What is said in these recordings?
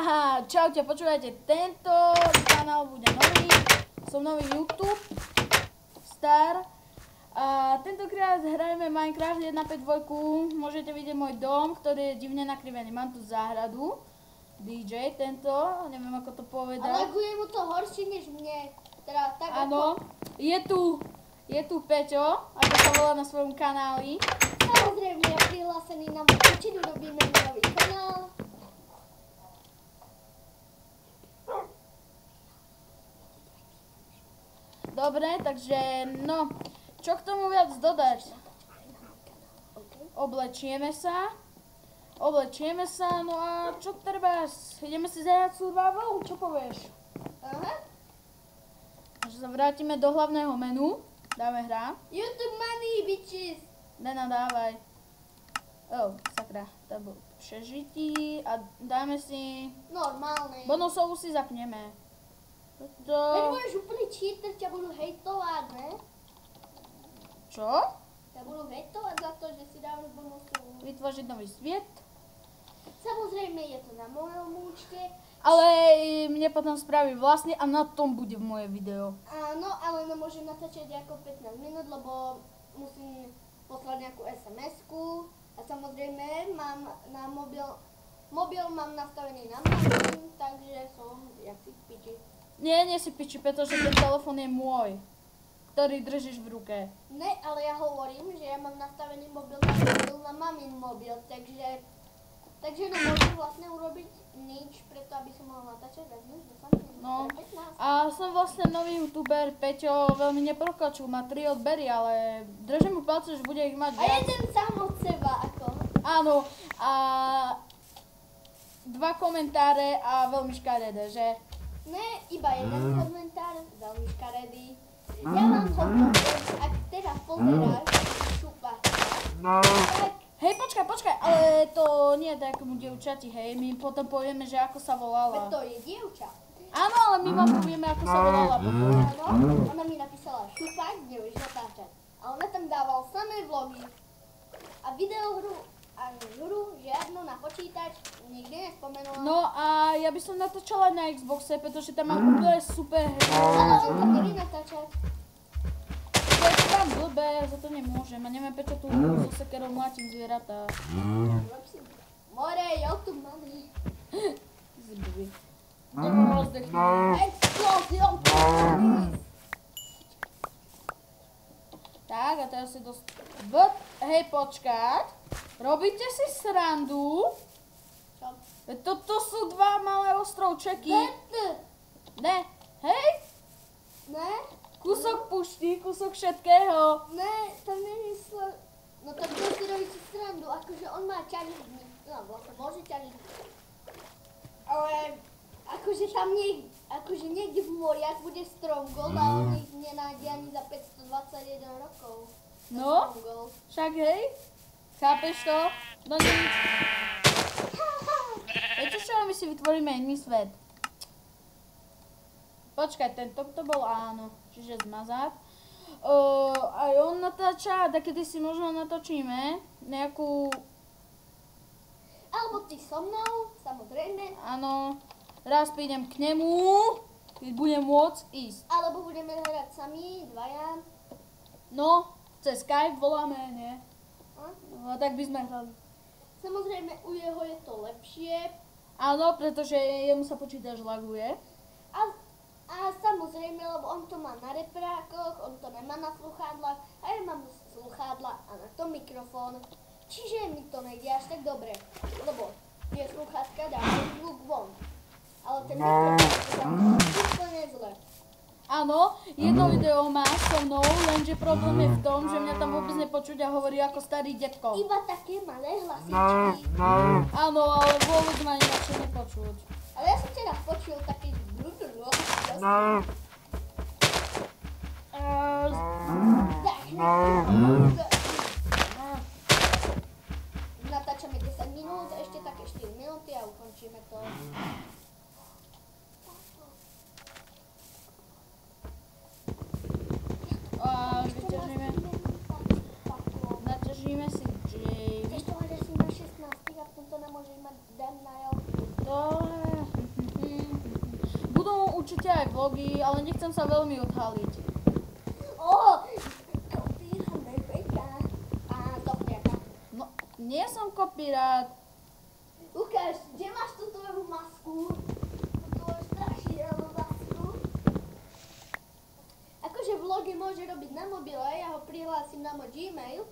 Haha, čaute, počúvajte, tento kanál bude nový, som nový YouTube star a tentokrát hrajeme Minecraft 1.5.2, môžete vidieť môj dom, ktorý je divne nakrivený, mám tu záhradu, DJ tento, neviem ako to povedať. Ale laguje mu to horšie než mne, teda tak áno, je tu Peťo, ako sa volá na svojom kanáli. Samozrejme, je prihlásený na Twitchi, robíme nový kanál. Dobre, takže no, čo k tomu viac dodať? Oblečieme sa, no a čo treba? Ideme si zahrať survival, čo povieš? Aha. Takže sa vrátime do hlavného menu, dáme hra. YouTube money, bitches! Dena, dávaj. Oh, sakra, to bol přežití a dáme si... Normálne. Bonusovú si zapneme. Veď budeš úplný cheater, ťa budú hejtovať, ne? Čo? Ťa budú hejtovať za to, že si dávaš bonusovú. Vytvořiť nový sviet. Samozrejme, je to na mojom účte. Ale mne potom spraví vlastne a na tom bude moje video. Áno, ale nemôžem natáčať ako 15 minút, lebo musím poslať nejakú SMS-ku. A samozrejme, mám na mobil mám nastavený na mamin, takže som jak si v piči. Nie si piči, pretože ten telefón je môj, ktorý držíš v ruke. Ne, ale ja hovorím, že ja mám nastavený mobil na mamin mobil, takže nemôžem vlastne urobiť nič, preto aby som mohla natáčať viac než 10 minút. No, a som vlastne nový youtuber, Peťo veľmi neprokačul, má 3 odbery, ale držím mu palce, že bude ich mať viac. A jeden sám od seba, ako. Áno, a 2 komentáre a veľmi škaredé, že? Ne, iba jeden komentár, veľmi škaredý. Ja vám hovorím, ak teda pozeráš šupačka, tak... Hej, počkaj, ale to nie je takému dievčati, hej, my potom povieme, že ako sa volala. Veď to je dievča. Áno, ale my vám povieme, ako sa volala potom. Áno, ona mi napísala šupák, nevieš natáčať. A ona tam dával samé vlogy. A videohru, ani hru, žiadnu na počítač, nikdy nespomenula. No a ja by som natáčala na Xboxe, pretože tam mám úplne super hry. Ale on tam nevie natáčať. Ja to tam blbé, za to nemôžem. A neviem, prečo tu so sekerou mlátim zvieratá. More, YouTube money. Zblbý. Nebo rozdechnú. Explosion! Tak, a teraz si Hej, počkať. Robíte si srandu? Čo? Toto sú 2 malé ostrovčeky. Ne, hej? Ne? Kúsok pušti, kúsok všetkého. Ne, to nemyslel. No tak to si robíte srandu, akože on má ťažný. No vlastne môže ťažiť. Ale akože tam niekde v moriach bude Stronghold a on ich nenájde ani za 521 rokov. No, však hej. Chápeš to? No nič. Viete čo, my si vytvoríme iný svet. Počkaj, to bol áno, čiže zmazať. Aj on natáča, takedy si možno natočíme nejakú... Alebo ty so mnou, samozrejme. Áno, raz prídem k nemu, keď budem môcť ísť. Alebo budeme hrať sami, dvaja. No, cez Skype voláme, nie? A? No, tak by sme hrali. Samozrejme, u jeho je to lepšie. Áno, pretože jemu sa počítač laguje. A samozrejme, lebo on to má na reprákoch, on to nemá na sluchádlach a ja mám sluchádla a na to mikrofón. Čiže mi to nejde až tak dobre, lebo tie sluchátka dávajú zvuk von. Ale ten mikrofón je úplne zle. Áno, jedno video má so mnou, lenže problém je v tom, že mňa tam vôbec nepočuť a hovorí ako starý detko. Iba také malé hlasičky. Áno, ale vôbec ma inakšie nepočuť. Ale ja som teda počul taký natáčame 10 minút, ešte také 4 minúty a ukončíme to. A naťažíme si Jay. Ešte ale si na 16 a potom to nemôžeš mať den na To určite aj vlogy, ale nechcem sa veľmi odhaliť. Kopírame fejka. A dopriaka. No, nie som kopírát. Ukáž, kde máš tú tvoju masku? Tú tvoju strašidelnú masku? Akože vlogy môže robiť na mobile, ja ho prihlásim na môj Gmail.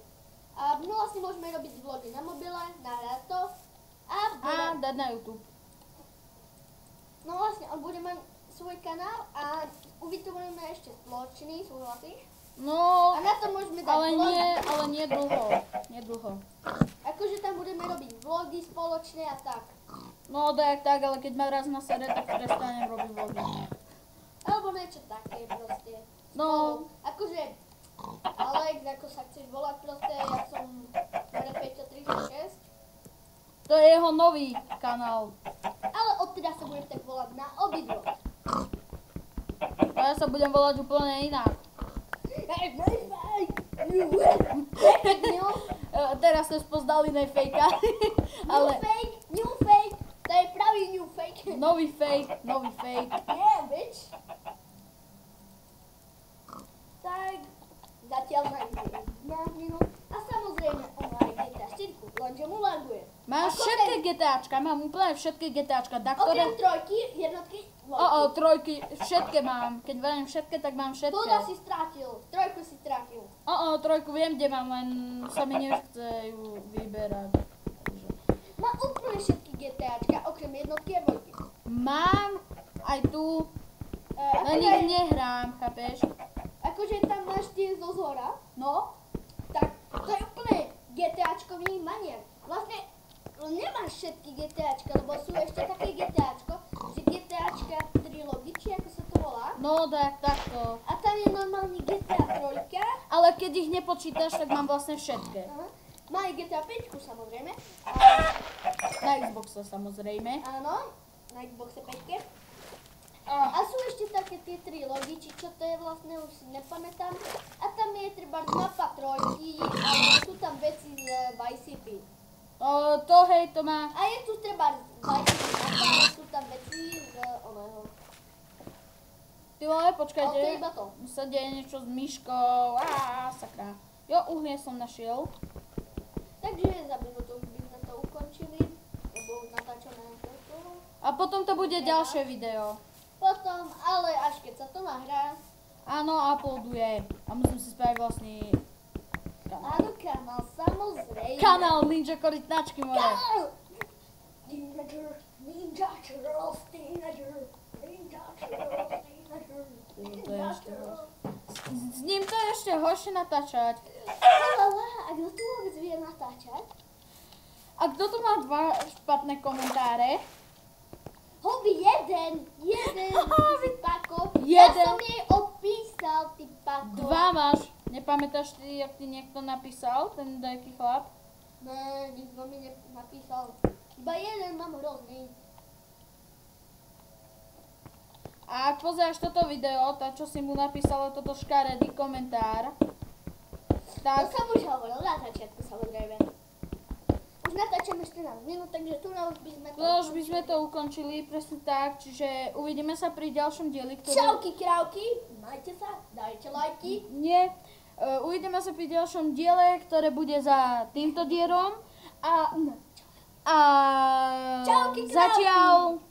A vlastne môžeme robiť vlogy na mobile, nahrať to. A dať na YouTube. No vlastne, on bude mať svoj kanál a uvytvoríme ešte spoločný, súhlasíš? No, A na to môžeme dať ale vlog. nie dlho. Nedlho. Akože tam budeme robiť vlogy spoločné a tak. No, tak, ale keď ma raz na sere, tak prestanem robiť vlogy. Alebo niečo také proste. No. Spolu. Akože Alex, ako sa chceš volať proste, ja som Peťo36. To je jeho nový kanál. Ale odteda sa budem tak volať na obidvo. A ja sa budem volať úplne inak. Teraz sme spoznali inej fejka. Ale New fake, to je pravý new fake. nový fake. Yeah, bitch. Tak, zatiaľ nám je 11 minút a samozrejme on aj GTA 4, lenže mu laguje. Mám Ako všetky ten- GTAčka, mám úplne všetky GTAčka. Da, ktoré... Okrem trojky, jednotky, trojky, všetky mám. Keď verím všetky, tak mám všetky. Tuda si strátil, trojku si strátil. Trojku viem, kde mám, len sa mi nechce ju vyberať. Má úplne všetky GTAčka, okrem jednotky a dvojky. Mám aj tu, na nich nehrám, chápeš? Akože tam máš tie zo zhora, no, tak to je úplne GTAčkový maniak. Vlastne nemáš všetky GTAčka, lebo sú ešte také GTAčko, že GTAčka Trilogy, či ako sa to volá. No, takto. A tam je normálne GTA 3. Ale keď ich nepočítaš, tak mám vlastne všetky. Aha. Má aj GTA 5 samozrejme. Na Xboxe samozrejme. Áno, na Xboxe 5. A sú ešte také tie trilogy, či čo to je vlastne, už si nepamätám. A tam je treba mapa trojky, ale sú tam veci z Vice City. To má... A je tu treba Vice City mapa, ale sú tam veci z oného. Ty vole, počkajte. Ale to je iba to. Sa deje niečo s myškou. Sakra. Jo, uhlie som našiel. Takže za minútu by sme to ukončili, lebo natáčame to. A potom to bude ďalšie video. Potom, ale až keď sa to nahrá. Áno, uploaduje. A musím si spraviť vlastný kanál. Áno, kanál, samozrejme. Kanál Ninja Korytnačky moje. Kanál! Teenager, Ninja Turtles, Teenager, Ninja Turtles, Teenager, Ninja Turtles. S ním to je ešte horšie natáčať. A kto tu vôbec vie natáčať? A kto tu má dva špatné komentáre? Hobby, jeden Pako. Jeden. Ja som jej opísal, ty Pako. Dva máš. Nepamätáš ty, jak ti niekto napísal, ten nejaký chlap? Ne, nikto mi nenapísal. Iba jeden mám hrozný. A ak pozeráš toto video, tá čo si mu napísala toto škaredý komentár, To tak som už hovoril na začiatku, samozrejme. Už natáčame 14 minút, takže tu už by sme to... už by sme to ukončili, presne tak, čiže uvidíme sa pri ďalšom dieli, ktorý... Čauky, krávky, majte sa, dajte lajky. Nie, uvidíme sa pri ďalšom diele, ktoré bude za týmto dierom a Čauky, krávky. zatiaľ